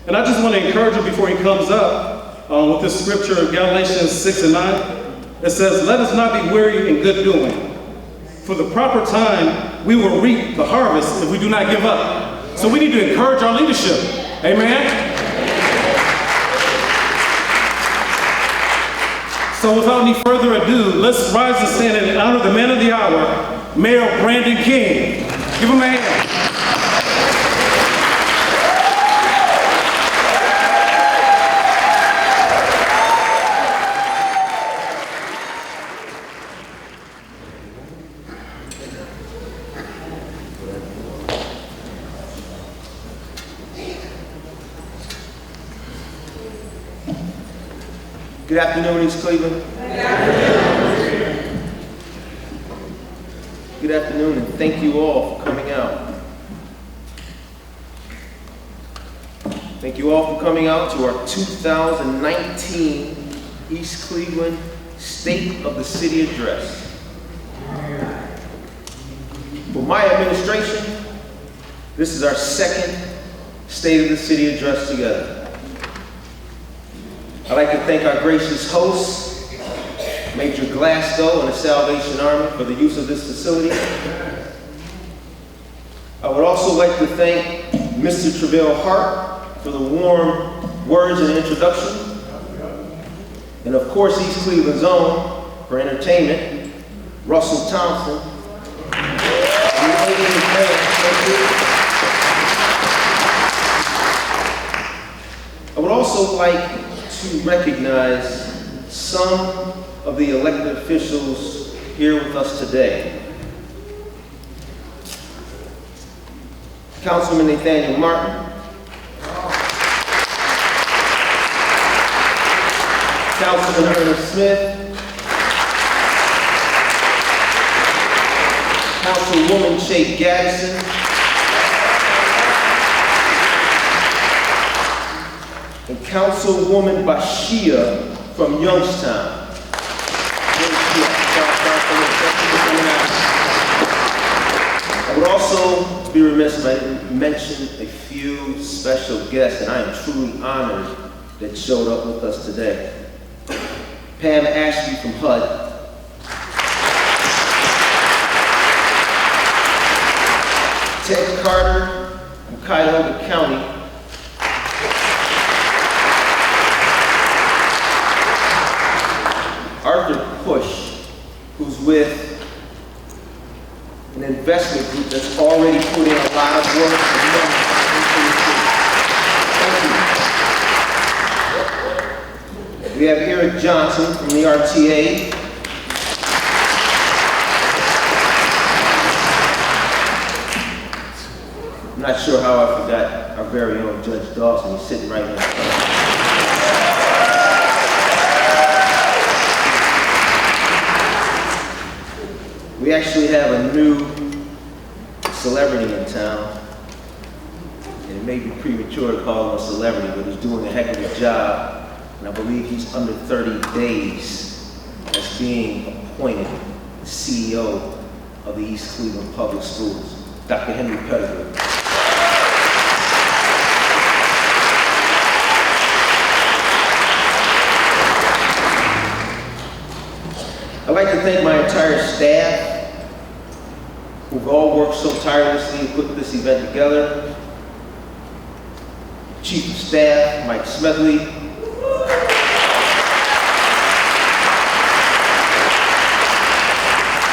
And I just want to encourage you before he comes up with this scripture, Galatians 6 and 9. It says, let us not be weary in good doing. For the proper time, we will reap the harvest if we do not give up. So we need to encourage our leadership. Amen? So without any further ado, let's rise and stand and honor the man of the hour, Mayor Brandon King. Give him a hand. Good afternoon, East Cleveland. Good afternoon, and thank you all for coming out. Thank you all for coming out to our 2019 East Cleveland State of the City Address. For my administration, this is our second State of the City Address together. I'd like to thank our gracious hosts, Major Glasgow and the Salvation Army, for the use of this facility. I would also like to thank Mr. Travell Hart for the warm words and introduction. And of course, East Cleveland's own, for entertainment, Russell Thompson. I would also like to recognize some of the elected officials here with us today. Councilman Nathaniel Martin, Councilman Ernest Smith, Councilwoman Chase Gaddison, and Councilwoman Bashia from Youngstown. I would also be remiss if I didn't mention a few special guests, and I am truly honored that showed up with us today. Pam Ashby from HUD, Ted Carter from Cuyahoga County, Arthur Push, who's with an investment group that's already put in a lot of work and money into the city. Thank you. We have Eric Johnson from the RTA. I'm not sure how I forgot our very own Judge Dawson. He's sitting right in front. We actually have a new celebrity in town, and it may be premature to call him a celebrity, but he's doing a heck of a job, and I believe he's under 30 days as being appointed CEO of the East Cleveland Public Schools, Dr. Henry Pettigrew. I'd like to thank my entire staff, who've all worked so tirelessly to put this event together. Chief of Staff, Mike Smedley.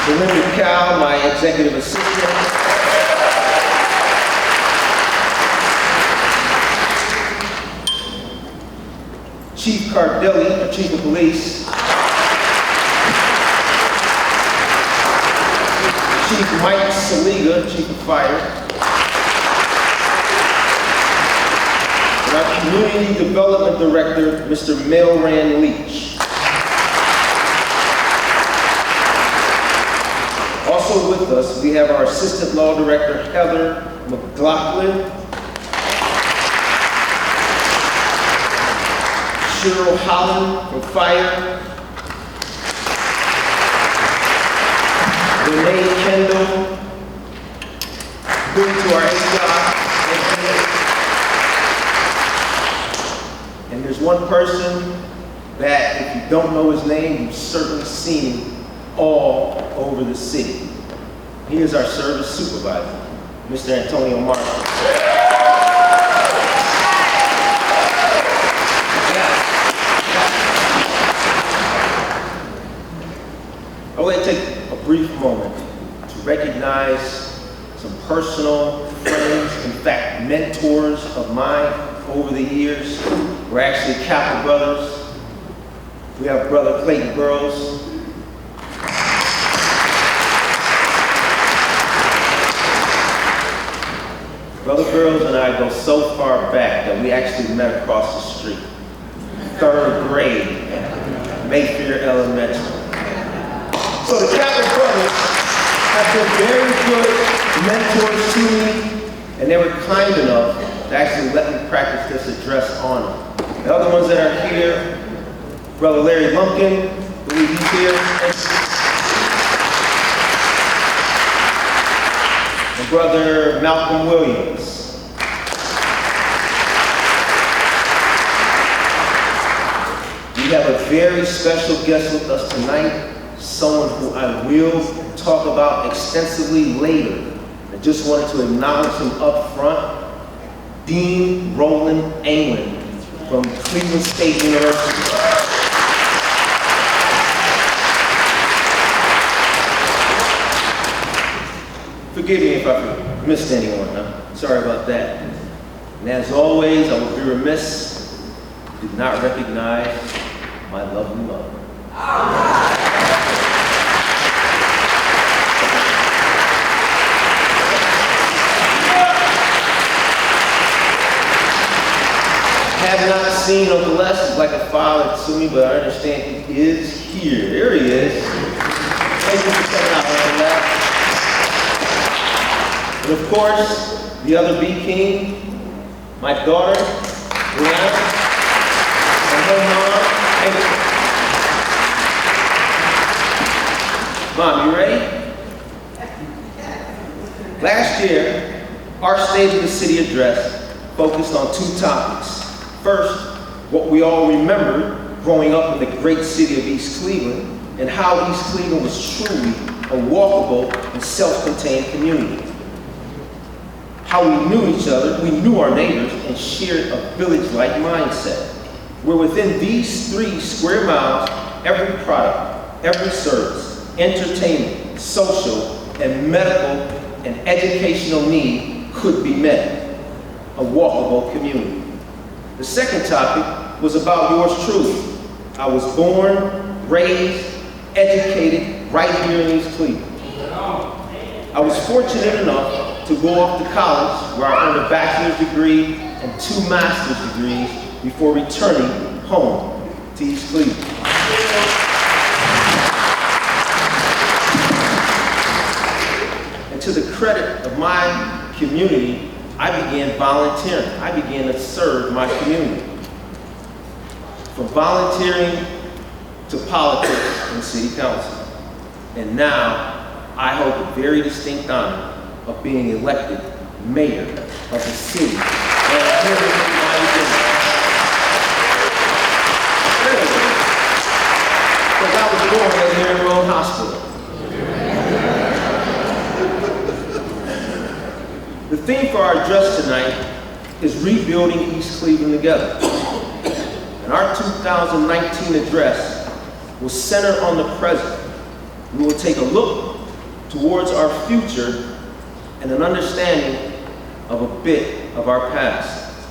Belinda Cow, my executive assistant. Chief Cardelli, our Chief of Police. Chief Mike Saliga, Chief of Fire. And our Community Development Director, Mr. Melran Leach. Also with us, we have our Assistant Law Director, Heather McLaughlin. Cheryl Holland from Fire. Renee Kendall, bring to our HR. one person that if you don't know his name, you've certainly seen him all over the city. He is our service supervisor, Mr. Antonio Martin. I would like to take a brief moment to recognize some personal friends, in fact, mentors of mine over the years. We're actually Kappa brothers. We have Brother Clayton Burrows. Brother Burrows and I go so far back that we actually met across the street. 3rd grade at Mayfair Elementary. So the Kappa brothers have been very good mentors to me, and they were kind enough to actually let me practice this address on them. The other ones that are here, Brother Larry Lumpkin, believe he's here. And Brother Malcolm Williams. We have a very special guest with us tonight, someone who I will talk about extensively later. I just wanted to acknowledge him up front. Dean Roland England from Cleveland State University. Forgive me if I missed anyone, huh? Sorry about that. And as always, I would be remiss if I did not recognize my lovely mother. Have not seen Uncle Les, he's like a father to me, but I understand he is here. There he is. Thank you for coming out, Uncle Les. And of course, the other B King, my daughter, Brianna, and her mom, Mom, you ready? Last year, our State of the City address focused on 2 topics. First, what we all remember growing up in the great city of East Cleveland, and how East Cleveland was truly a walkable and self-contained community. How we knew each other, we knew our neighbors, and shared a village-like mindset, where within these 3 square miles, every product, every service, entertainment, social, and medical and educational need could be met. A walkable community. The second topic was about yours truly. I was born, raised, educated right here in East Cleveland. I was fortunate enough to go off to college where I earned a bachelor's degree and 2 master's degrees before returning home to East Cleveland. And to the credit of my community, I began volunteering. I began to serve my community. From volunteering to politics and city council. And now, I hold the very distinct honor of being elected mayor of the city. And I'm here to make my decision. Because I was born at Aaron Road Hospital. The theme for our address tonight is rebuilding East Cleveland together. And our 2019 address will center on the present. We will take a look towards our future and an understanding of a bit of our past.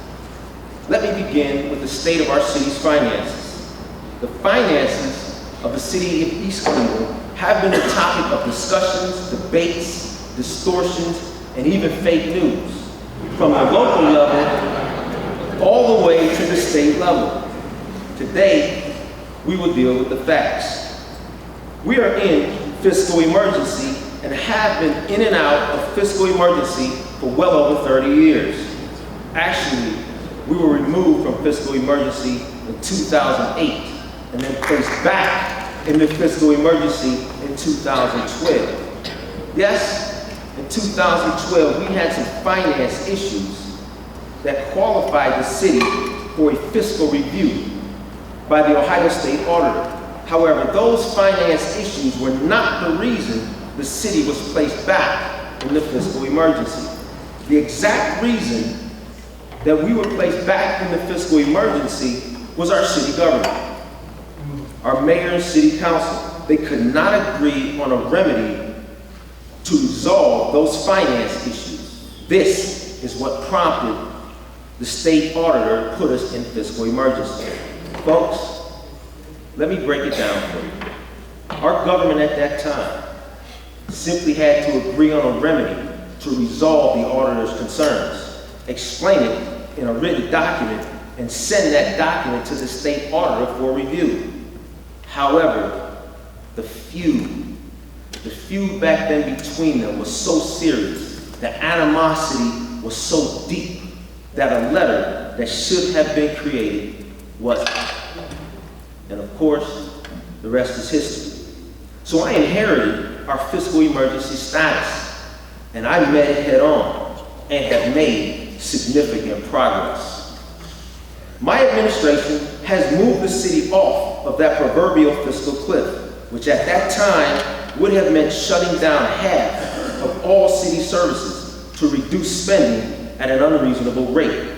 Let me begin with the state of our city's finances. The finances of the city of East Cleveland have been the topic of discussions, debates, distortions, and even fake news, from the local level all the way to the state level. Today, we will deal with the facts. We are in fiscal emergency and have been in and out of fiscal emergency for well over 30 years. Actually, we were removed from fiscal emergency in 2008 and then placed back into fiscal emergency in 2012. Yes, in 2012, we had some finance issues that qualified the city for a fiscal review by the Ohio State Auditor. However, those finance issues were not the reason the city was placed back in the fiscal emergency. The exact reason that we were placed back in the fiscal emergency was our city government, our mayor and city council. They could not agree on a remedy to resolve those finance issues. This is what prompted the state auditor to put us in fiscal emergency. Folks, let me break it down for you. Our government at that time simply had to agree on a remedy to resolve the auditor's concerns, explain it in a written document, and send that document to the state auditor for review. However, the feud back then between them was so serious, the animosity was so deep, that a letter that should have been created wasn't. And of course, the rest is history. So I inherited our fiscal emergency status, and I met it head on and have made significant progress. My administration has moved the city off of that proverbial fiscal cliff, which at that time would have meant shutting down half of all city services to reduce spending at an unreasonable rate.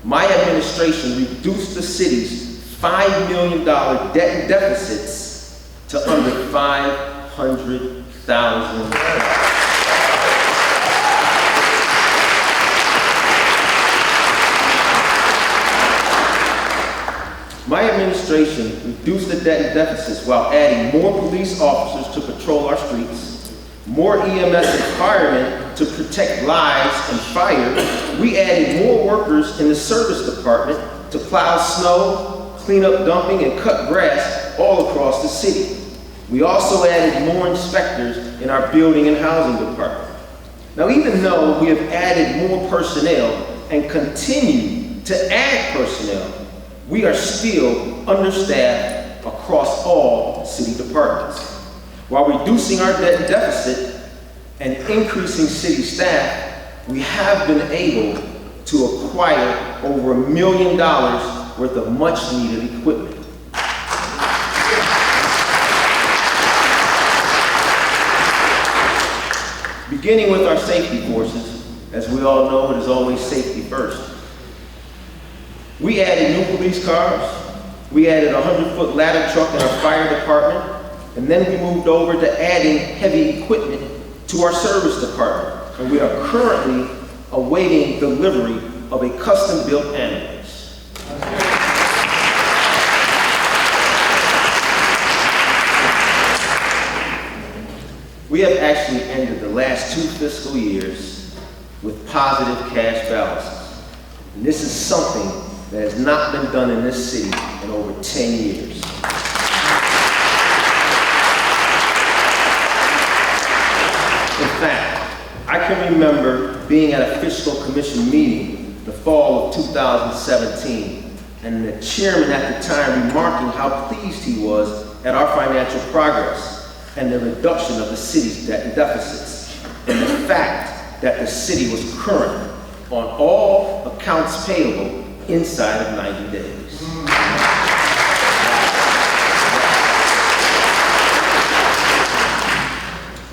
My administration reduced the city's $5 million debt and deficits to under $500,000. My administration reduced the debt and deficits while adding more police officers to patrol our streets, more EMS and firemen to protect lives and fire. We added more workers in the service department to plow snow, clean up dumping, and cut grass all across the city. We also added more inspectors in our building and housing department. Now, even though we have added more personnel and continue to add personnel, we are still understaffed across all city departments. While reducing our debt and deficit and increasing city staff, we have been able to acquire over $1 million worth of much needed equipment. Beginning with our safety forces, as we all know, it is always safety first. We added new police cars, we added a 100-foot ladder truck in our fire department, and then we moved over to adding heavy equipment to our service department. And we are currently awaiting delivery of a custom-built ambulance. We have actually ended the last 2 fiscal years with positive cash balances. And this is something that has not been done in this city in over 10 years. In fact, I can remember being at a fiscal commission meeting the fall of 2017, and the chairman at the time remarking how pleased he was at our financial progress and the reduction of the city's debt and deficits, and the fact that the city was current on all accounts payable inside of 90 days.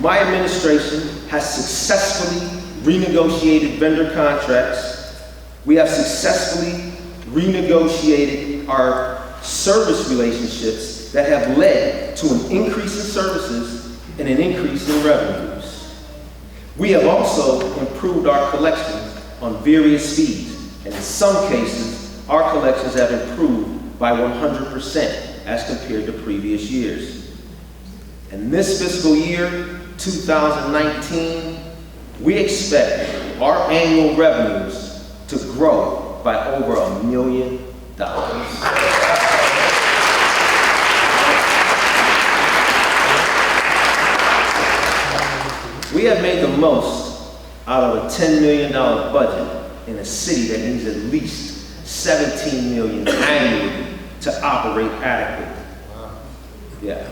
My administration has successfully renegotiated vendor contracts. We have successfully renegotiated our service relationships that have led to an increase in services and an increase in revenues. We have also improved our collections on various fees. And in some cases, our collections have improved by 100% as compared to previous years. And this fiscal year, 2019, we expect our annual revenues to grow by over $1 million. We have made the most out of a $10 million budget in a city that needs at least $17 million annually to operate adequately. Yeah.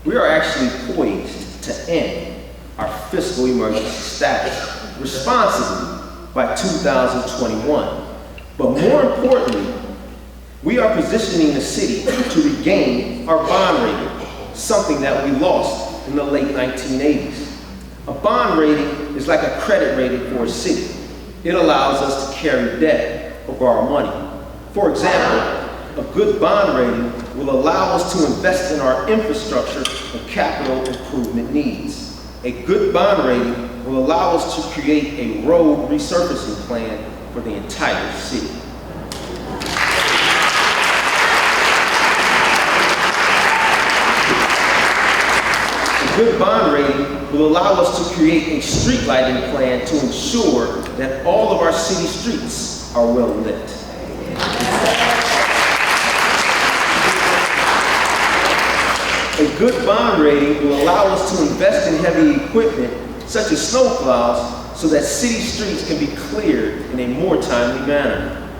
We are actually poised to end our fiscal emergency status responsibly by 2021. But more importantly, We are positioning the city to regain our bond rating, something that we lost in the late 1980s. A bond rating is like a credit rating for a city. It allows us to carry debt or borrow money. For example, a good bond rating will allow us to invest in our infrastructure and capital improvement needs. A good bond rating will allow us to create a road resurfacing plan for the entire city. A good bond rating will allow us to create a street lighting plan to ensure that all of our city streets are well lit. A good bond rating will allow us to invest in heavy equipment such as snowplows so that city streets can be cleared in a more timely manner.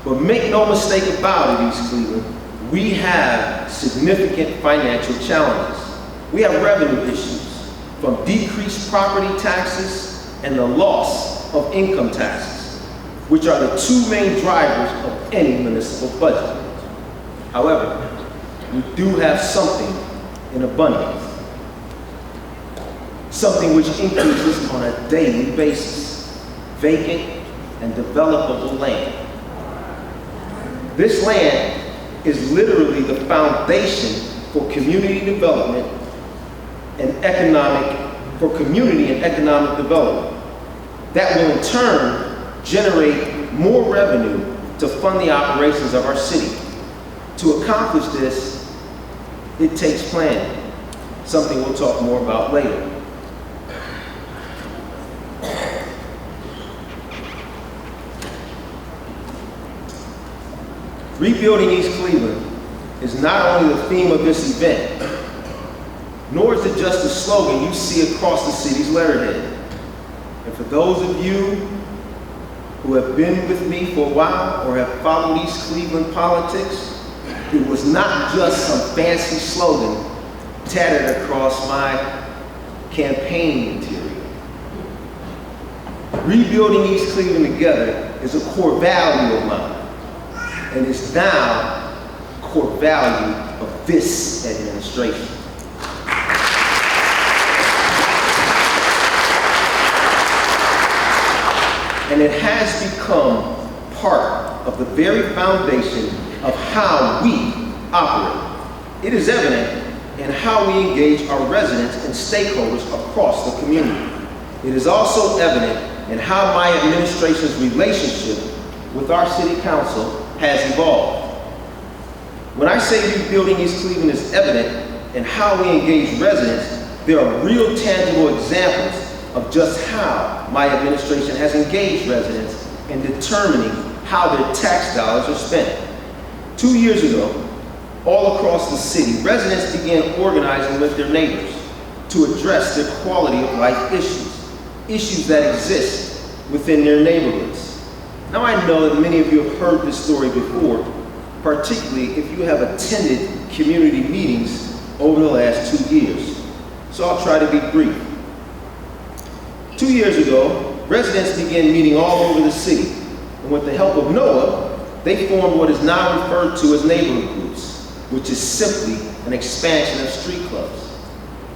But make no mistake about it, East Cleveland, we have significant financial challenges. We have revenue issues from decreased property taxes and the loss of income taxes, which are the two main drivers of any municipal budget. However, we do have something in abundance, something which increases on a daily basis: vacant and developable land. This land is literally the foundation for community development and community and economic development that will in turn generate more revenue to fund the operations of our city. To accomplish this, it takes planning, something we'll talk more about later. Rebuilding East Cleveland is not only the theme of this event, nor is it just a slogan you see across the city's letterhead. And for those of you who have been with me for a while or have followed East Cleveland politics, it was not just some fancy slogan tattered across my campaign material. Rebuilding East Cleveland together is a core value of mine, and is now a core value of this administration. And it has become part of the very foundation of how we operate. It is evident in how we engage our residents and stakeholders across the community. It is also evident in how my administration's relationship with our city council has evolved. When I say rebuilding East Cleveland is evident in how we engage residents, there are real tangible examples of just how my administration has engaged residents in determining how their tax dollars are spent. 2 years ago, all across the city, residents began organizing with their neighbors to address their quality of life issues that exist within their neighborhoods. Now, I know that many of you have heard this story before, particularly if you have attended community meetings over the last 2 years. So I'll try to be brief. 2 years ago, residents began meeting all over the city, and with the help of NOAA, they formed what is now referred to as neighborhood groups, which is simply an expansion of street clubs.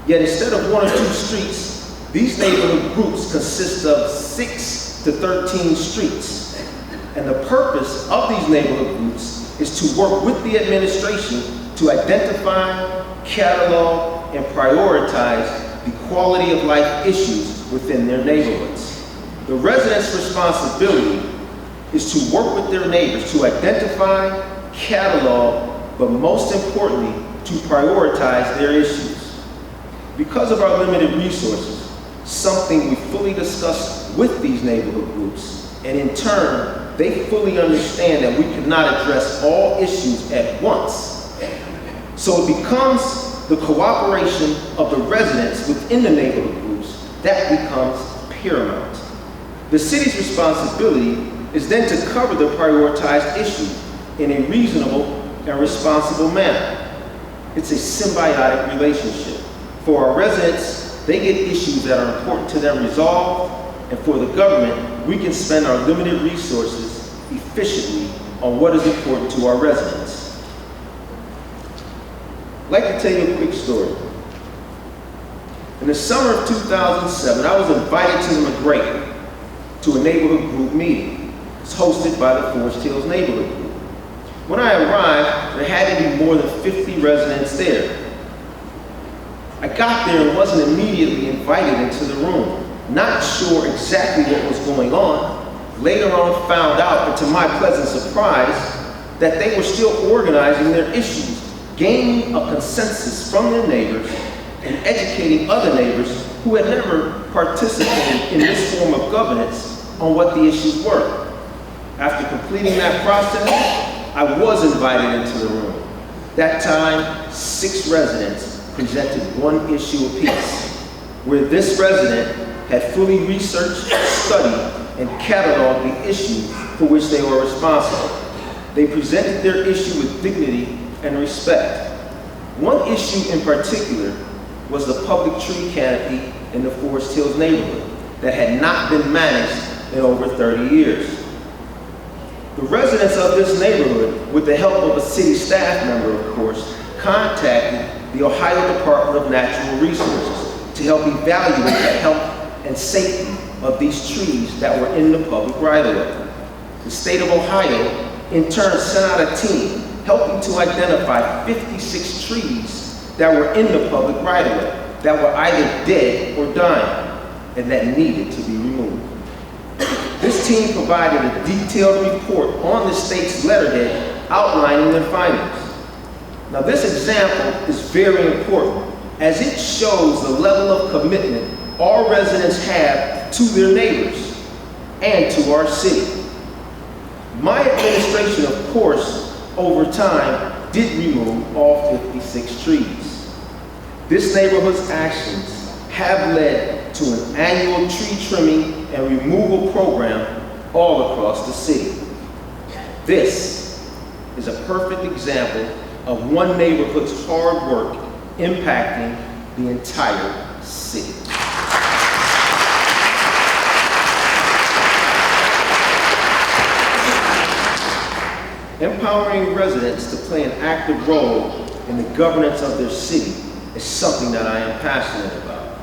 Yet instead of 1 or 2 streets, these neighborhood groups consist of 6 to 13 streets. And the purpose of these neighborhood groups is to work with the administration to identify, catalog, and prioritize the quality of life issues within their neighborhoods. The residents' responsibility is to work with their neighbors to identify, catalog, but most importantly, to prioritize their issues. Because of our limited resources, something we fully discussed with these neighborhood groups, and in turn, they fully understand that we cannot address all issues at once. So it becomes the cooperation of the residents within the neighborhood groups that becomes paramount. The city's responsibility is then to cover the prioritized issue in a reasonable and responsible manner. It's a symbiotic relationship. For our residents, they get issues that are important to them resolved, and for the government, we can spend our limited resources efficiently on what is important to our residents. I'd like to tell you a quick story. In the summer of 2007, I was invited to the McGregor to a neighborhood group meeting. It's hosted by the Forest Hills Neighborhood Group. When I arrived, there had to be more than 50 residents there. I got there and wasn't immediately invited into the room. Not sure exactly what was going on. Later on, found out, and to my pleasant surprise, that they were still organizing their issues, gaining a consensus from their neighbors, and educating other neighbors who had never participated in this form of governance on what the issues were. After completing that process, I was invited into the room. That time, 6 residents presented one issue apiece, where this resident had fully researched, studied, and cataloged the issue for which they were responsible. They presented their issue with dignity and respect. One issue in particular was the public tree canopy in the Forest Hills neighborhood that had not been managed in over 30 years. The residents of this neighborhood, with the help of a city staff member, of course, contacted the Ohio Department of Natural Resources to help evaluate the health and safety of these trees that were in the public right-of-way. The state of Ohio, in turn, sent out a team helping to identify 56 trees that were in the public right-of-way that were either dead or dying and that needed to be removed. This team provided a detailed report on the state's letterhead outlining their findings. Now, this example is very important as it shows the level of commitment our residents have to their neighbors and to our city. My administration, of course, over time, did remove all 56 trees. This neighborhood's actions have led to an annual tree trimming and removal program all across the city. This is a perfect example of one neighborhood's hard work impacting the entire city. Empowering residents to play an active role in the governance of their city is something that I am passionate about.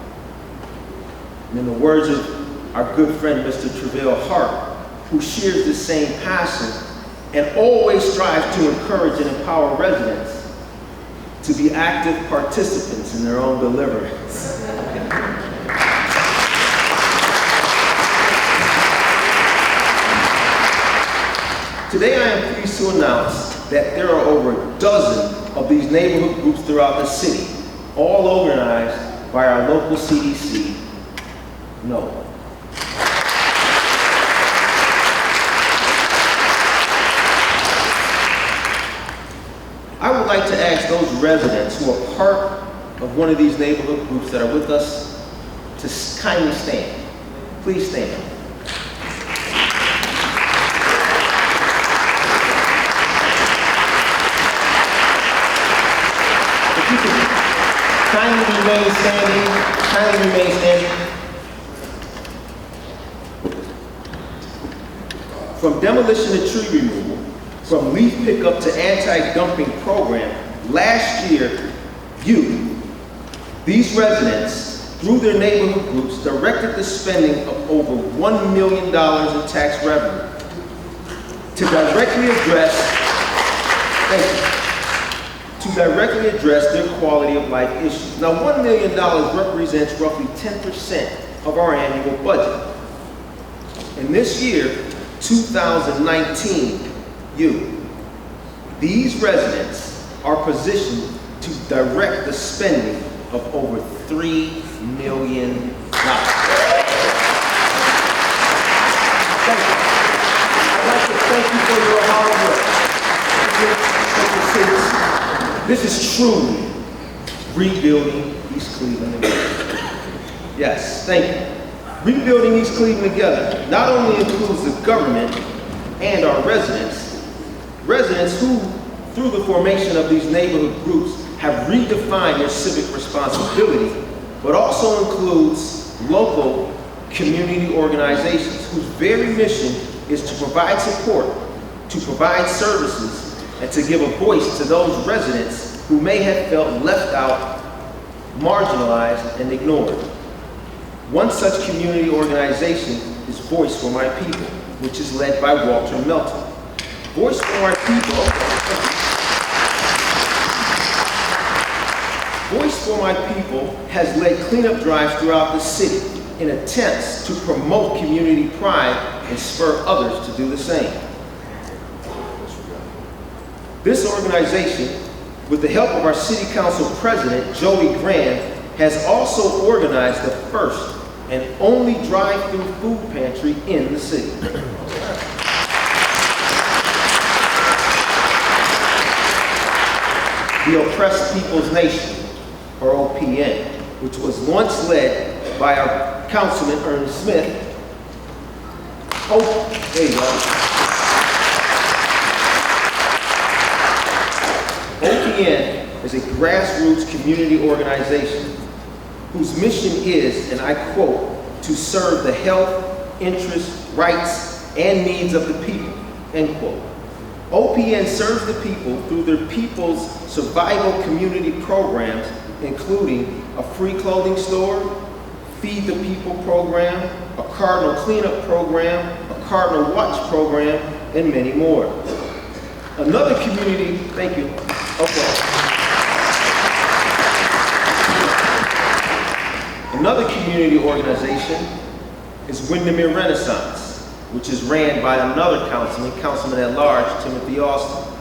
And in the words of our good friend, Mr. Travell Hart, who shares the same passion and always strives to encourage and empower residents to be active participants in their own deliverance. Today I am pleased to announce that there are over a dozen of these neighborhood groups throughout the city, all organized by our local CDC, NOAA. I would like to ask those residents who are part of one of these neighborhood groups that are with us to kindly stand. Please stand. If you could kindly remain standing, From demolition to tree removal, from leaf pickup to anti-dumping program, last year, these residents, through their neighborhood groups, directed the spending of over $1 million in tax revenue to directly address their quality of life issues. Now, $1 million represents roughly 10% of our annual budget. And this year, 2019, these residents are positioned to direct the spending of over $3 million. I'd like to thank you for your hard work. This is truly rebuilding East Cleveland together. Yes, thank you. Rebuilding East Cleveland together not only includes the government and our residents who, through the formation of these neighborhood groups, have redefined their civic responsibility, but also includes local community organizations whose very mission is to provide support to provide services, and to give a voice to those residents who may have felt left out, marginalized, and ignored. One such community organization is Voice for My People, which is led by Walter Melton. Voice for My People, Voice for My People has led cleanup drives throughout the city in attempts to promote community pride and spur others to do the same. This organization, with the help of our City Council President, Joey Graham, has also organized the first and only drive-through food pantry in the city. The Oppressed People's Nation, or OPN, which was once led by our Councilman Ernest Smith. Oh, there you go. OPN is a grassroots community organization whose mission is, and I quote, to serve the health, interests, rights, and needs of the people, end quote. OPN serves the people through their People's Survival Community programs, including a free clothing store, Feed the People program, a Cardinal Cleanup program, a Cardinal Watch program, and many more. Another community, thank you. Okay. Another community organization is Windermere Renaissance, which is ran by another councilman at large, Timothy Austin.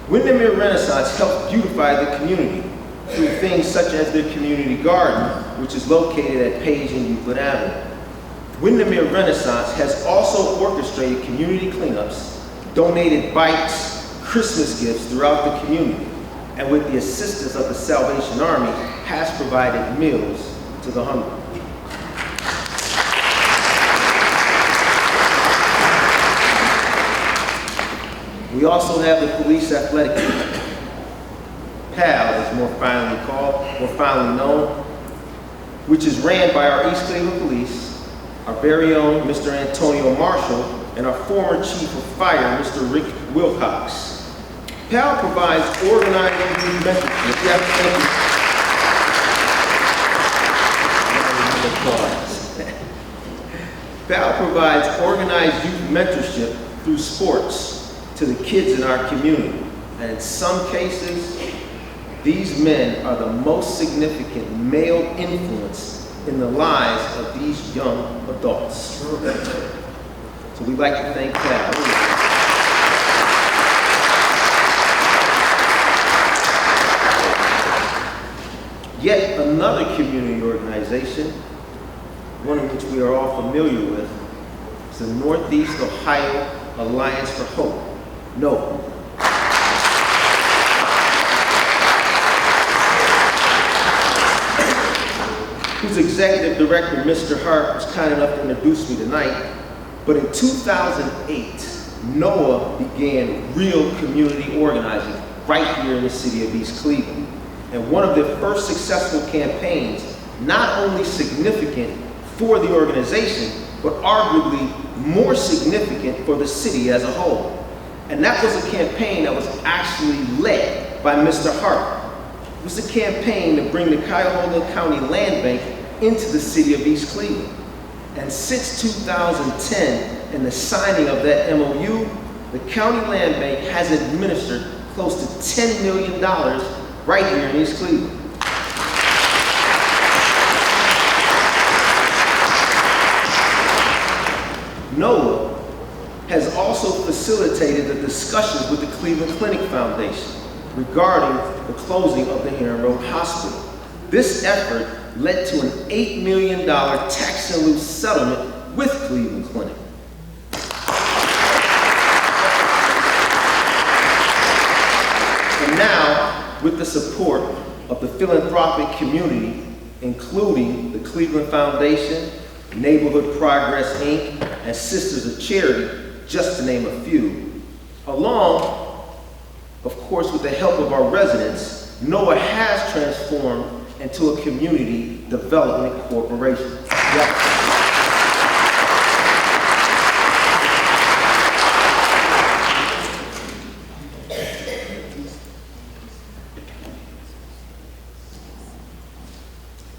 Windermere Renaissance helps beautify the community through things such as their community garden, which is located at Page and Euclid Avenue. Windermere Renaissance has also orchestrated community cleanups, donated bikes, Christmas gifts throughout the community, and with the assistance of the Salvation Army, has provided meals to the hungry. We also have the Police Athletic Team, PAL is more finally known, which is ran by our East Cleveland Police, our very own Mr. Antonio Marshall, and our former Chief of Fire, Mr. Rick Wilcox. PAL provides organized youth mentorship. PAL provides organized youth mentorship through sports to the kids in our community. And in some cases, these men are the most significant male influence in the lives of these young adults. So we'd like to thank PAL. Yet another community organization, one in which we are all familiar with, is the Northeast Ohio Alliance for Hope, NOHO. Whose executive director, Mr. Hart, was kind enough to introduce me tonight. But in 2008, NOAH began real community organizing right here in the city of East Cleveland. And one of their first successful campaigns, not only significant for the organization, but arguably more significant for the city as a whole. And that was a campaign that was actually led by Mr. Hart. It was a campaign to bring the Cuyahoga County Land Bank into the city of East Cleveland. And since 2010 and the signing of that MOU, the County Land Bank has administered close to $10 million right here in East Cleveland. NOAH has also facilitated the discussions with the Cleveland Clinic Foundation regarding the closing of the Heron Road Hospital. This effort led to an $8 million tax in lieu settlement with Cleveland Clinic. And now, with the support of the philanthropic community, including the Cleveland Foundation, Neighborhood Progress, Inc., and Sisters of Charity, just to name a few, along, of course, with the help of our residents, NOAH has transformed into a community development corporation. Yep.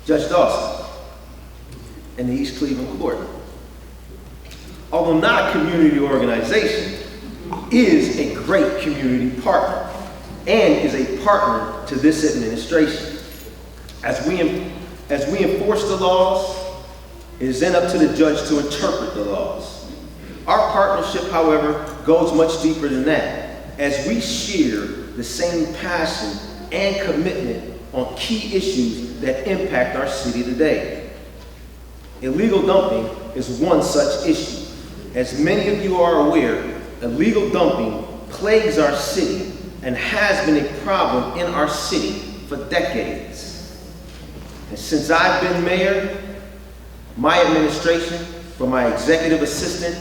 Judge Dawson, and the East Cleveland Court. Although not a community organization, is a great community partner and is a partner to this administration. As we enforce the laws, it is then up to the judge to interpret the laws. Our partnership, however, goes much deeper than that, as we share the same passion and commitment on key issues that impact our city today. Illegal dumping is one such issue. As many of you are aware, illegal dumping plagues our city and has been a problem in our city for decades. And since I've been mayor, my administration, from my executive assistant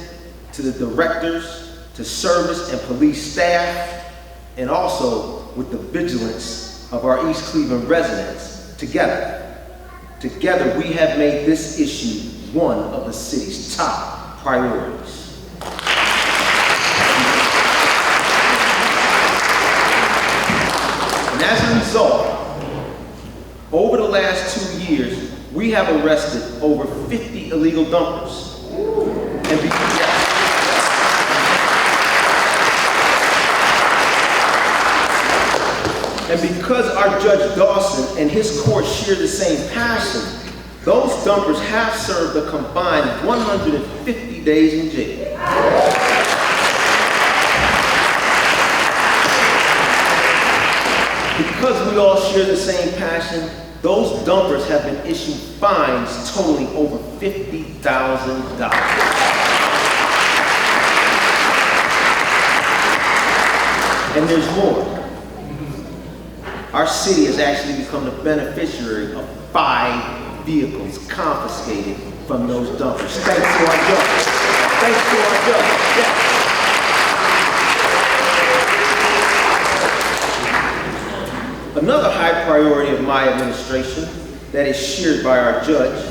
to the directors, to service and police staff, and also with the vigilance of our East Cleveland residents, together we have made this issue one of the city's top priorities. And as a result, over the last 2 years, we have arrested over 50 illegal dumpers. And because our Judge Dawson and his court share the same passion, those dumpers have served a combined 150 days in jail. Because we all share the same passion, those dumpers have been issued fines totaling over $50,000. And there's more. Our city has actually become the beneficiary of 5 vehicles confiscated from those dumpers. Thanks to our judge. Thanks to our judge. Yes. Another high priority of my administration that is shared by our judge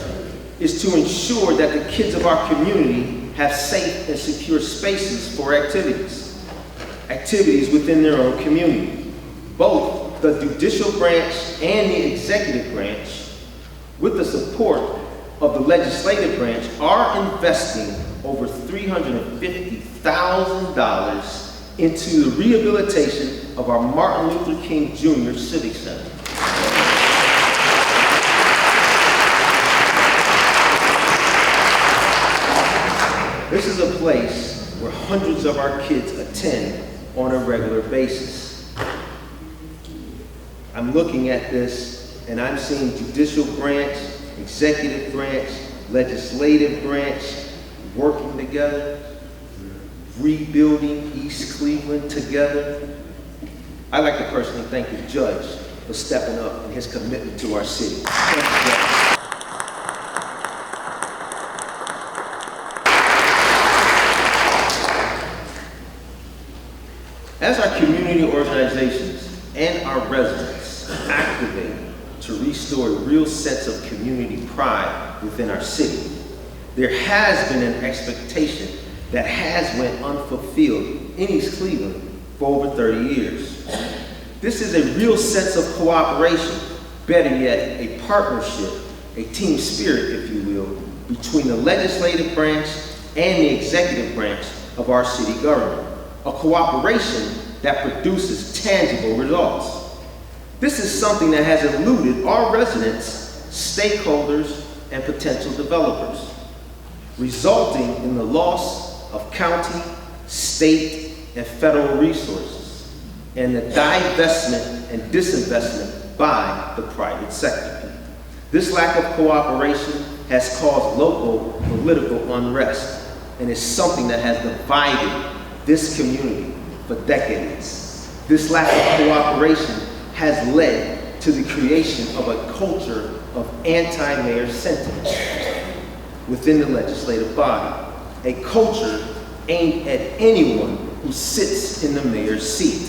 is to ensure that the kids of our community have safe and secure spaces for activities within their own community. Both the judicial branch and the executive branch, with the support of the legislative branch, are investing over $350,000 into the rehabilitation of our Martin Luther King Jr. Civic Center. This is a place where hundreds of our kids attend on a regular basis. I'm looking at this and I'm seeing judicial branch, executive branch, legislative branch working together, rebuilding East Cleveland together. I'd like to personally thank the judge for stepping up and his commitment to our city. Thank you, Judge. As our community organizations and our residents activate to restore a real sense of community pride within our city, there has been an expectation that has went unfulfilled in East Cleveland for over 30 years. This is a real sense of cooperation, better yet, a partnership, a team spirit, if you will, between the legislative branch and the executive branch of our city government. A cooperation that produces tangible results. This is something that has eluded our residents, stakeholders, and potential developers, resulting in the loss of county, state, and federal resources, and the divestment and disinvestment by the private sector. This lack of cooperation has caused local political unrest and is something that has divided this community for decades. This lack of cooperation has led to the creation of a culture of anti-mayor sentiment within the legislative body, a culture aimed at anyone who sits in the mayor's seat.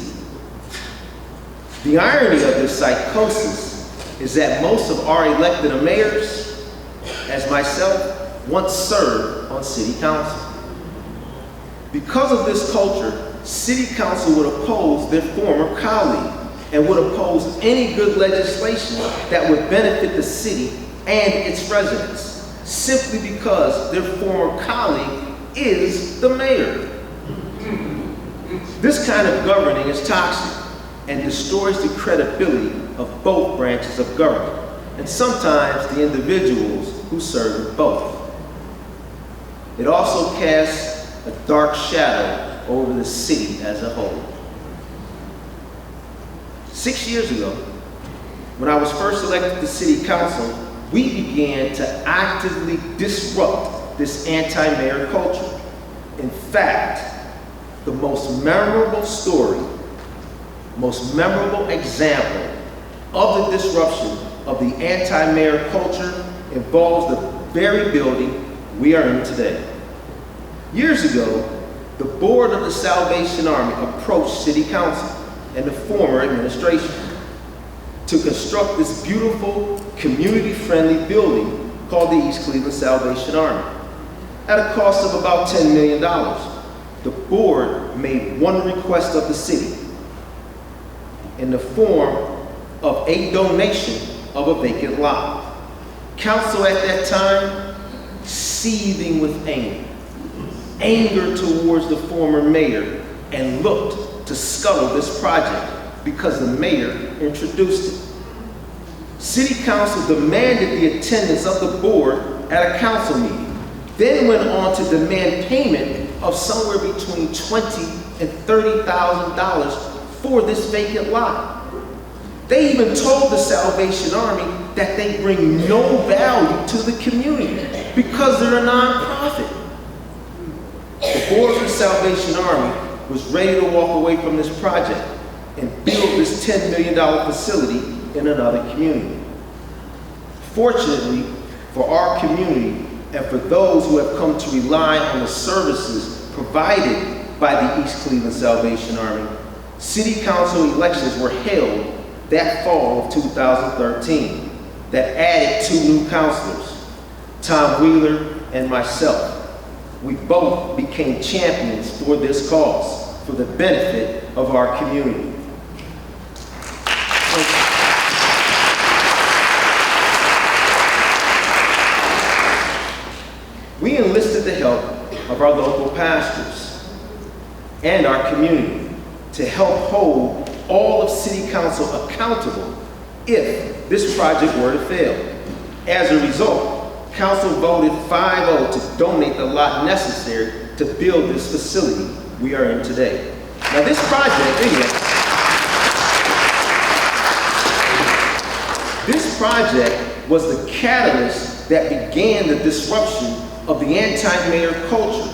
The irony of this psychosis is that most of our elected mayors, as myself, once served on city council. Because of this culture, city council would oppose their former colleague and would oppose any good legislation that would benefit the city and its residents, simply because their former colleague is the mayor. This kind of governing is toxic and destroys the credibility of both branches of government, and sometimes the individuals who serve in both. It also casts a dark shadow over the city as a whole. 6 years ago, when I was first elected to city council, we began to actively disrupt this anti-mayor culture. In fact, the most memorable story, most memorable example of the disruption of the anti-mayor culture involves the very building we are in today. Years ago, the board of the Salvation Army approached City Council and the former administration to construct this beautiful, community-friendly building called the East Cleveland Salvation Army. At a cost of about $10 million, the board made one request of the city in the form of a donation of a vacant lot. Council at that time, seething with anger towards the former mayor, and looked to scuttle this project because the mayor introduced it. City Council demanded the attendance of the board at a council meeting, then went on to demand payment of somewhere between $20,000 and $30,000 for this vacant lot. They even told the Salvation Army that they bring no value to the community because they're a nonprofit. The board of the Salvation Army was ready to walk away from this project and build this $10 million facility in another community. Fortunately for our community and for those who have come to rely on the services provided by the East Cleveland Salvation Army, City Council elections were held that fall of 2013 that added 2 new councilors, Tom Wheeler and myself. We both became champions for this cause, for the benefit of our community. We enlisted the help of our local pastors and our community to help hold all of City Council accountable if this project were to fail. As a result, Council voted 5-0 to donate the lot necessary to build this facility we are in today. Now this project was the catalyst that began the disruption of the anti-mayor culture.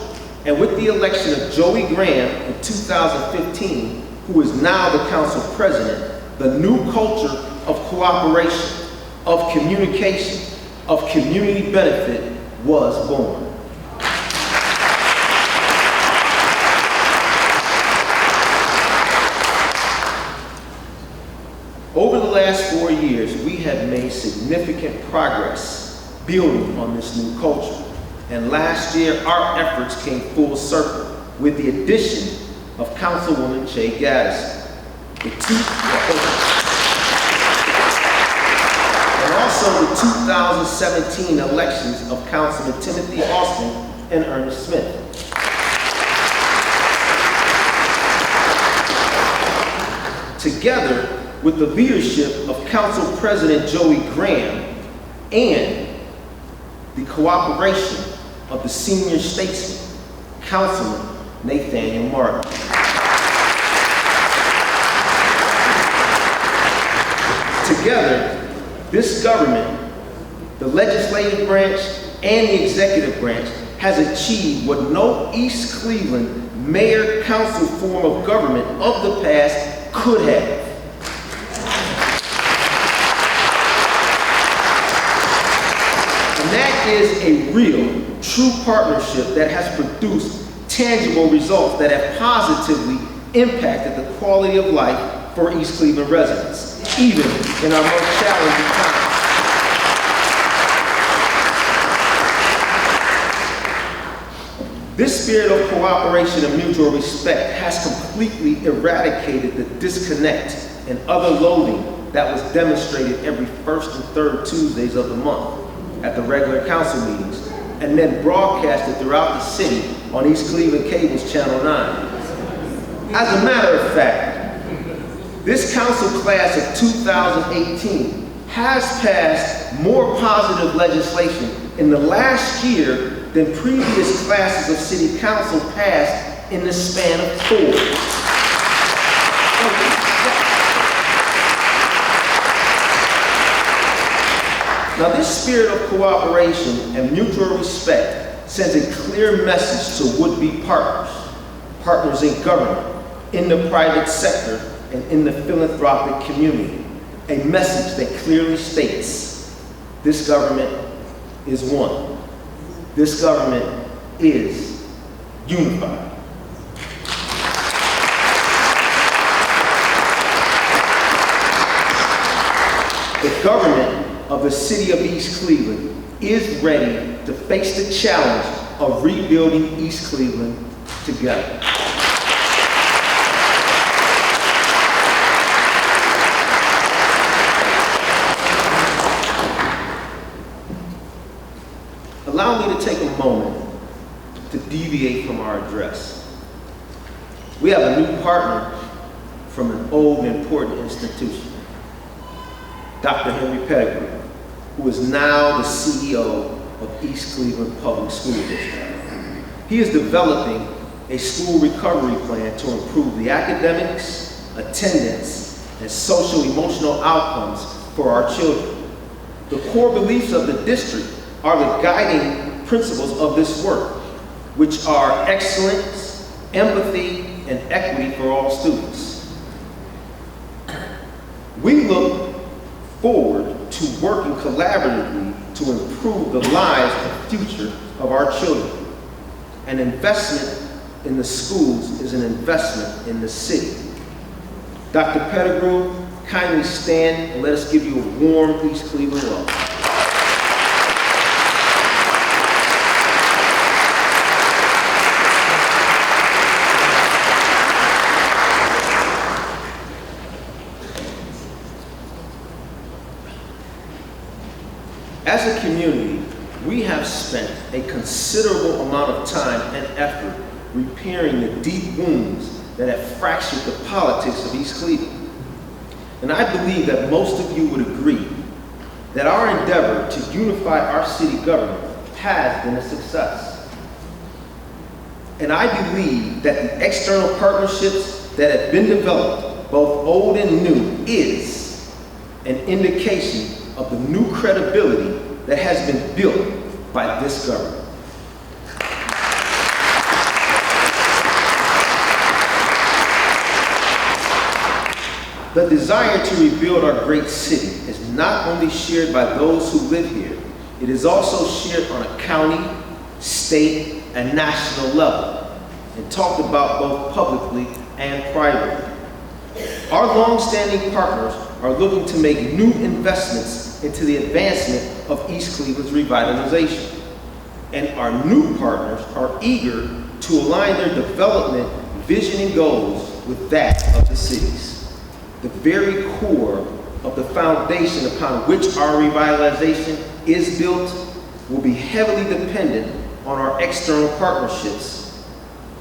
And with the election of Joey Graham in 2015, who is now the council president, the new culture of cooperation, of communication, of community benefit was born. Over the last 4 years, we have made significant progress building on this new culture. And last year, our efforts came full circle with the addition of Councilwoman Che Gaddison. And also the 2017 elections of Councilman Timothy Austin and Ernest Smith. Together with the leadership of Council President Joey Graham and the cooperation of the senior statesman, Councilman Nathaniel Martin. Together, this government, the legislative branch and the executive branch, has achieved what no East Cleveland mayor-council form of government of the past could have. And that is a real, true partnership that has produced tangible results that have positively impacted the quality of life for East Cleveland residents, even in our most challenging times. This spirit of cooperation and mutual respect has completely eradicated the disconnect and other loathing that was demonstrated every first and third Tuesdays of the month at the regular council meetings, and then broadcasted throughout the city on East Cleveland Cable's Channel 9. As a matter of fact, this council class of 2018 has passed more positive legislation in the last year than previous classes of city council passed in the span of 4. Now, this spirit of cooperation and mutual respect sends a clear message to would-be partners, partners in government, in the private sector, and in the philanthropic community. A message that clearly states, this government is one. This government is unified. The government of the city of East Cleveland is ready to face the challenge of rebuilding East Cleveland together. Allow me to take a moment to deviate from our address. We have a new partner from an old and important institution, Dr. Henry Pettigrew, who is now the CEO of East Cleveland Public School District. He is developing a school recovery plan to improve the academics, attendance, and social-emotional outcomes for our children. The core beliefs of the district are the guiding principles of this work, which are excellence, empathy, and equity for all students. We look forward to working collaboratively to improve the lives and future of our children. An investment in the schools is an investment in the city. Dr. Pettigrew, kindly stand and let us give you a warm East Cleveland welcome. As a community, we have spent a considerable amount of time and effort repairing the deep wounds that have fractured the politics of East Cleveland. And I believe that most of you would agree that our endeavor to unify our city government has been a success. And I believe that the external partnerships that have been developed, both old and new, is an indication of the new credibility that has been built by this government. The desire to rebuild our great city is not only shared by those who live here, it is also shared on a county, state, and national level, and talked about both publicly and privately. Our long-standing partners are looking to make new investments into the advancement of East Cleveland's revitalization. And our new partners are eager to align their development vision and goals with that of the city's. The very core of the foundation upon which our revitalization is built will be heavily dependent on our external partnerships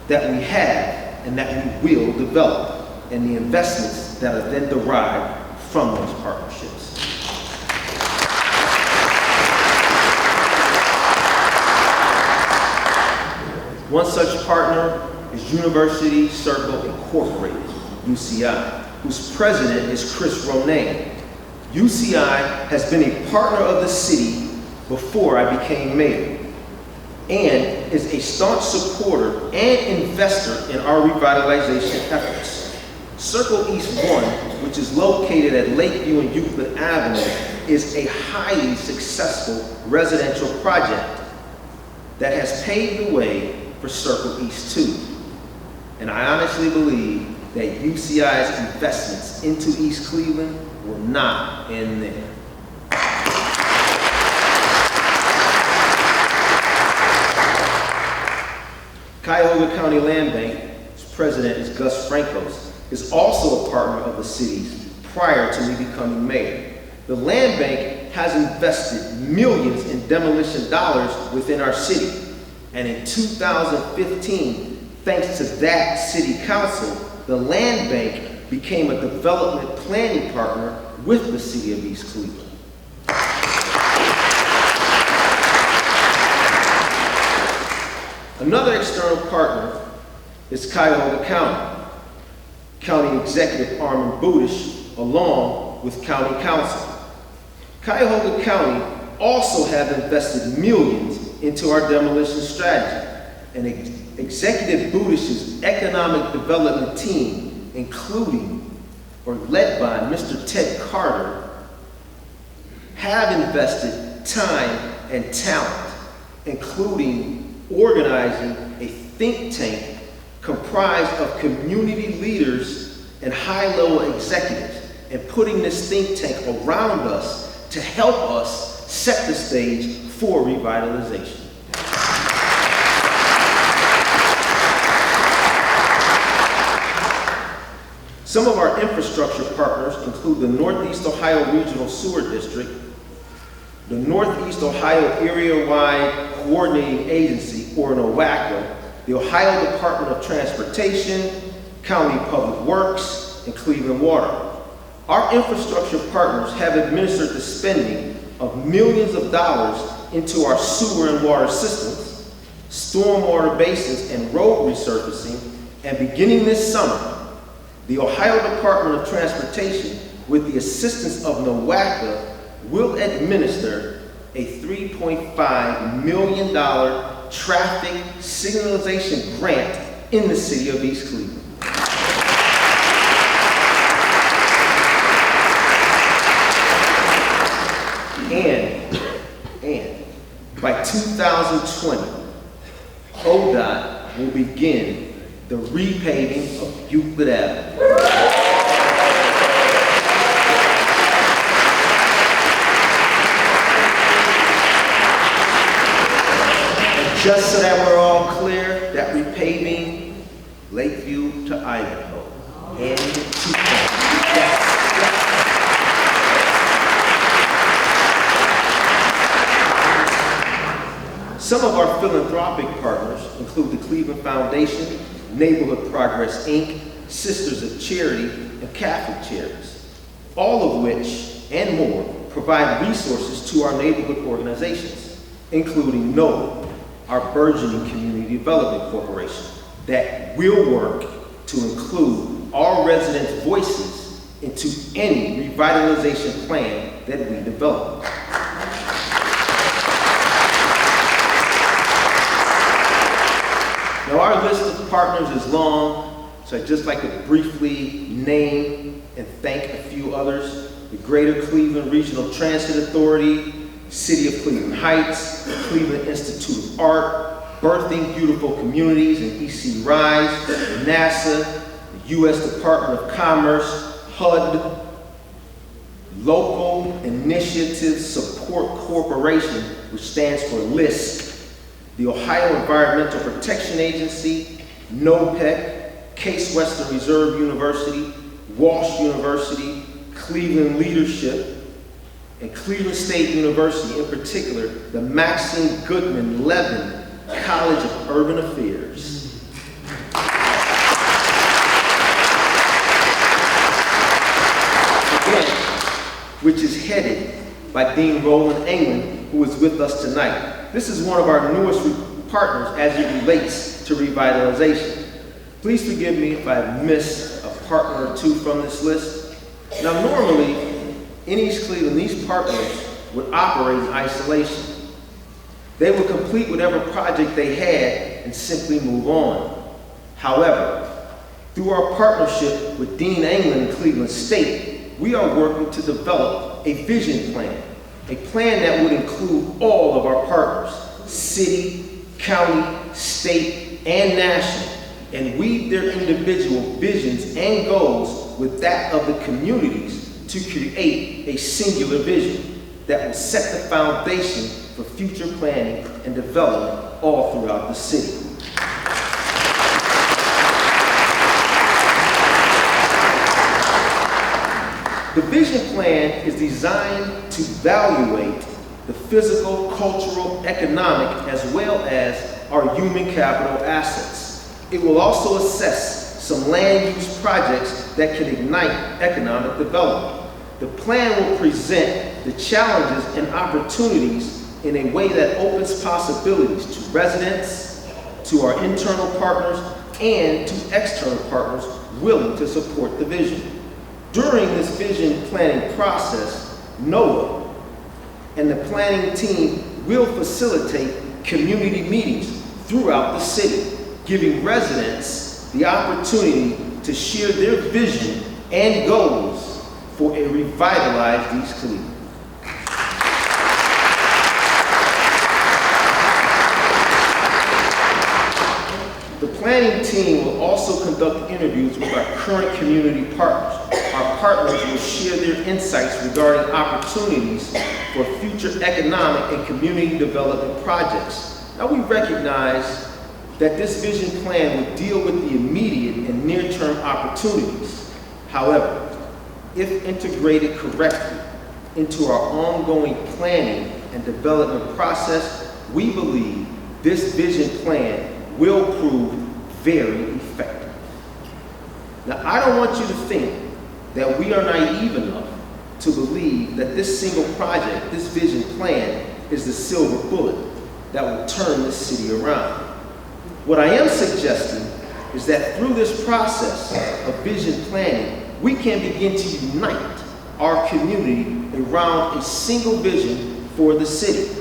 that we have and that we will develop, and the investments that are then derived from those partnerships. One such partner is University Circle Incorporated, UCI, whose president is Chris Ronayne. UCI has been a partner of the city before I became mayor, and is a staunch supporter and investor in our revitalization efforts. Circle East 1, which is located at Lakeview and Euclid Avenue, is a highly successful residential project that has paved the way for Circle East 2. And I honestly believe that UCI's investments into East Cleveland will not end there. Cuyahoga County Land Bank, whose president is Gus Francos, is also a partner of the city's prior to me becoming mayor. The land bank has invested millions in demolition dollars within our city. And in 2015, thanks to that city council, the land bank became a development planning partner with the city of East Cleveland. Another external partner is Cuyahoga County. County Executive Armin Budish, along with County Council. Cuyahoga County also have invested millions into our demolition strategy, and Executive Budish's economic development team, including or led by Mr. Ted Carter, have invested time and talent, including organizing a think tank comprised of community leaders and high-level executives, and putting this think tank around us to help us set the stage for revitalization. Some of our infrastructure partners include the Northeast Ohio Regional Sewer District, the Northeast Ohio Area-Wide Coordinating Agency, or NOACA, the Ohio Department of Transportation, County Public Works, and Cleveland Water. Our infrastructure partners have administered the spending of millions of dollars into our sewer and water systems, stormwater basins, and road resurfacing, and beginning this summer, the Ohio Department of Transportation, with the assistance of NOACA, will administer a $3.5 million traffic signalization grant in the city of East Cleveland. And by 2020, ODOT will begin the repaving of Euclid Avenue. And just so that we're all clear, that repaving Lakeview to Idaho and to Some of our philanthropic partners include the Cleveland Foundation, Neighborhood Progress, Inc., Sisters of Charity, and Catholic Charities, all of which and more provide resources to our neighborhood organizations, including NOLA, our burgeoning community development corporation, that will work to include our residents' voices into any revitalization plan that we develop. Now, our list of partners is long, so I'd just like to briefly name and thank a few others. The Greater Cleveland Regional Transit Authority, City of Cleveland Heights, Cleveland Institute of Art, Birthing Beautiful Communities and EC Rise, NASA, the U.S. Department of Commerce, HUD, Local Initiative Support Corporation, which stands for LISC, the Ohio Environmental Protection Agency, NOPEC, Case Western Reserve University, Walsh University, Cleveland Leadership, and Cleveland State University, in particular, the Maxine Goodman Levin College of Urban Affairs. Again, which is headed by Dean Roland England, who is with us tonight. This is one of our newest partners as it relates to revitalization. Please forgive me if I've missed a partner or two from this list. Now, normally, in East Cleveland, these partners would operate in isolation. They would complete whatever project they had and simply move on. However, through our partnership with Dean England and Cleveland State, we are working to develop a vision plan, a plan that would include all of our partners, city, county, state, and national, and weave their individual visions and goals with that of the communities to create a singular vision that will set the foundation for future planning and development all throughout the city. The vision plan is designed to evaluate the physical, cultural, economic, as well as our human capital assets. It will also assess some land use projects that can ignite economic development. The plan will present the challenges and opportunities in a way that opens possibilities to residents, to our internal partners, and to external partners willing to support the vision. During this vision planning process, NOAA and the planning team will facilitate community meetings throughout the city, giving residents the opportunity to share their vision and goals for a revitalized East Cleveland. The planning team will also conduct interviews with our current community partners. Our partners will share their insights regarding opportunities for future economic and community development projects. Now, we recognize that this vision plan would deal with the immediate and near-term opportunities. However, if integrated correctly into our ongoing planning and development process, we believe this vision plan will prove very effective. Now, I don't want you to think that we are naive enough to believe that this single project, this vision plan, is the silver bullet that will turn this city around. What I am suggesting is that through this process of vision planning, we can begin to unite our community around a single vision for the city,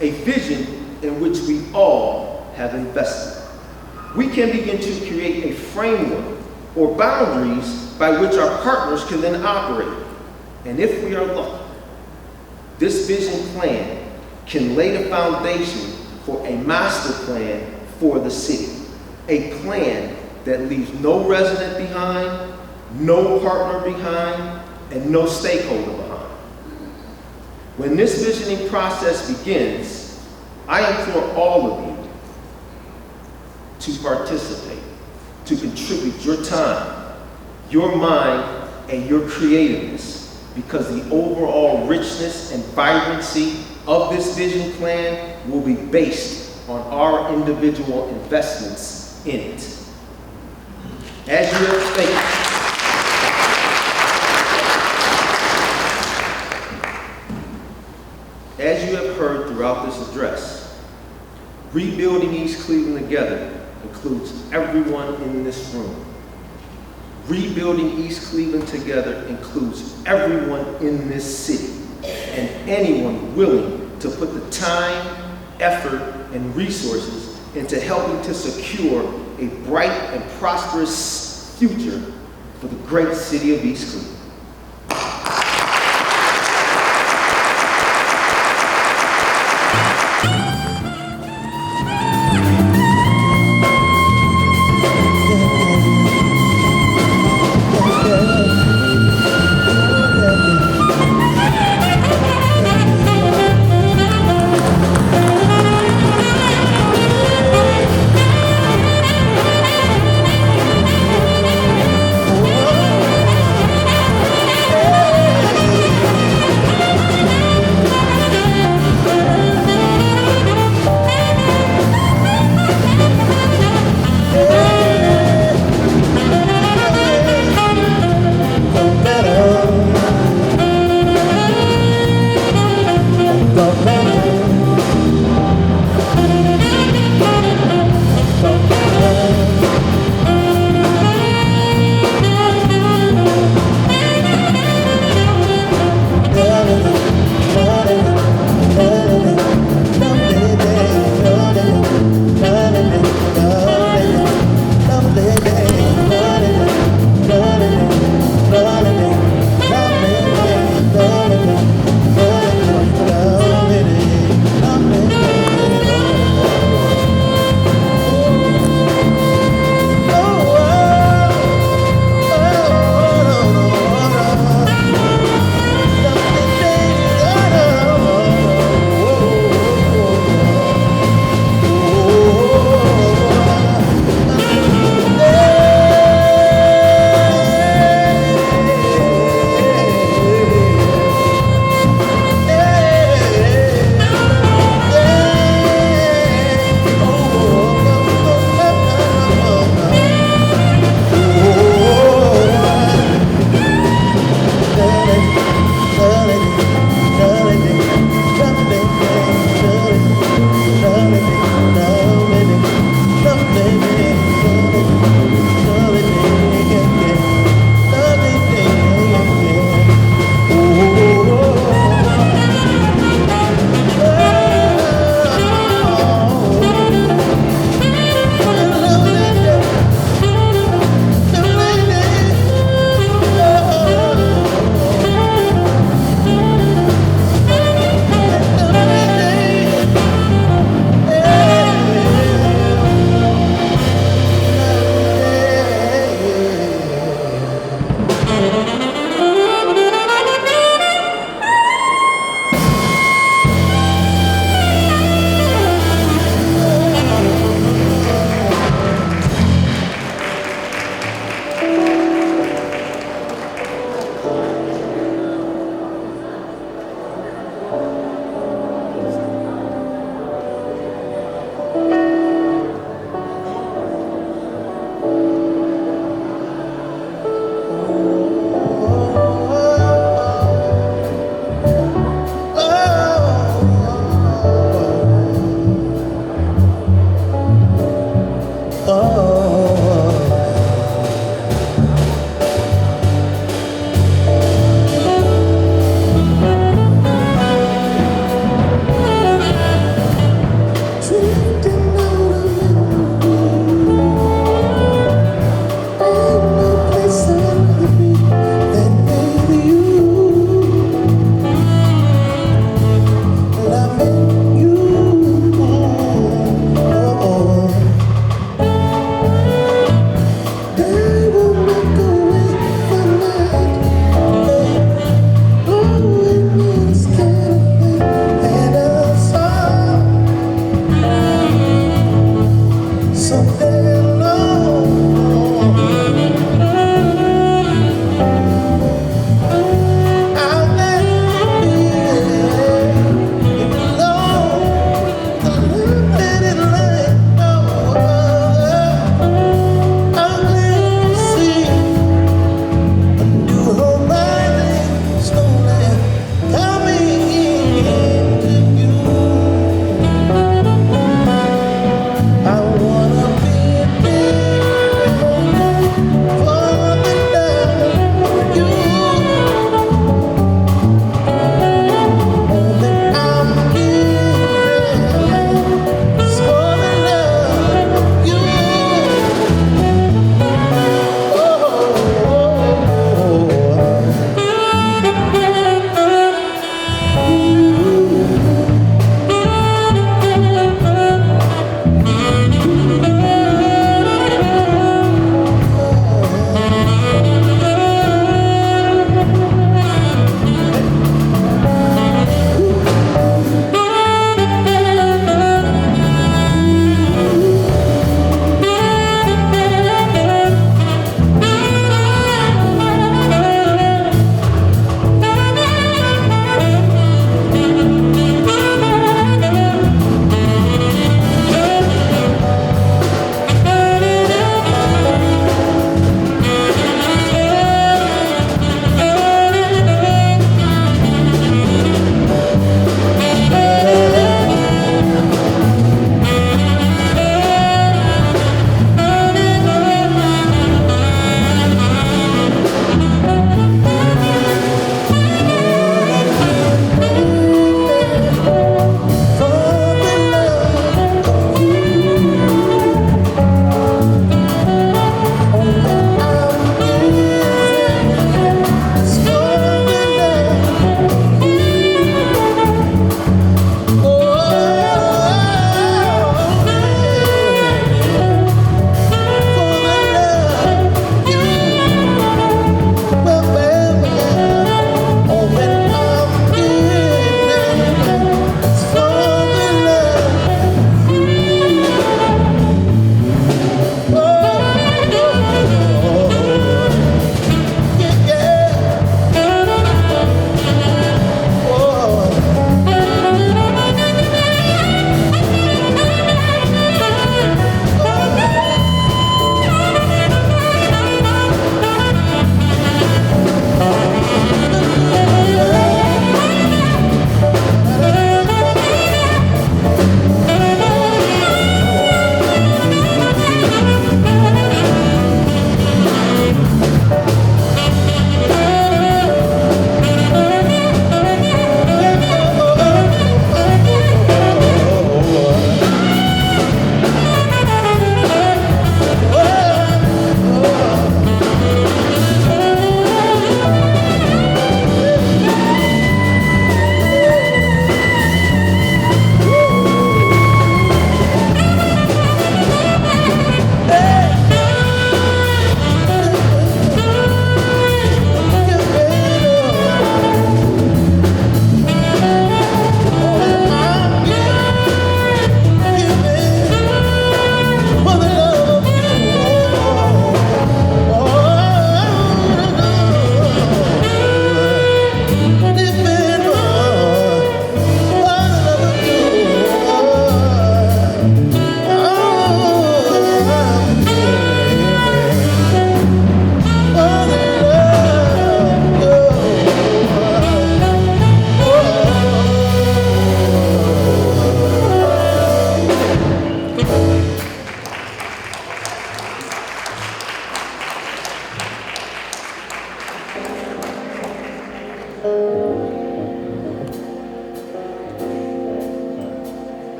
a vision in which we all have invested. We can begin to create a framework or boundaries by which our partners can then operate. And if we are lucky, this vision plan can lay the foundation for a master plan for the city, a plan that leaves no resident behind, no partner behind, and no stakeholder behind. When this visioning process begins, I implore all of you to participate, to contribute your time, your mind, and your creativeness, because the overall richness and vibrancy of this vision plan will be based on our individual investments in it. As you have heard throughout this address, rebuilding East Cleveland together includes everyone in this room. Rebuilding East Cleveland together includes everyone in this city and anyone willing to put the time, effort, and resources into helping to secure a bright and prosperous future for the great city of East Cleveland.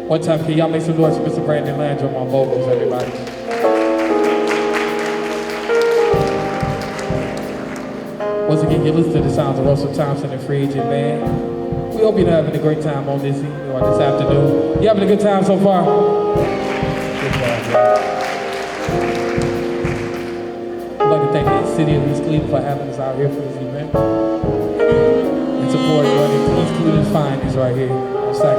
One time, can y'all make some noise for Mr. Brandon Landrum on vocals, everybody? Once again, you listen to the sounds of Russell Thompson and Free Agent Band. We hope you're having a great time on this evening or this afternoon. You having a good time so far? Good job, I'd like to thank the City of East Cleveland for having us out here for this event. And support running East Cleveland's finest right here on sax.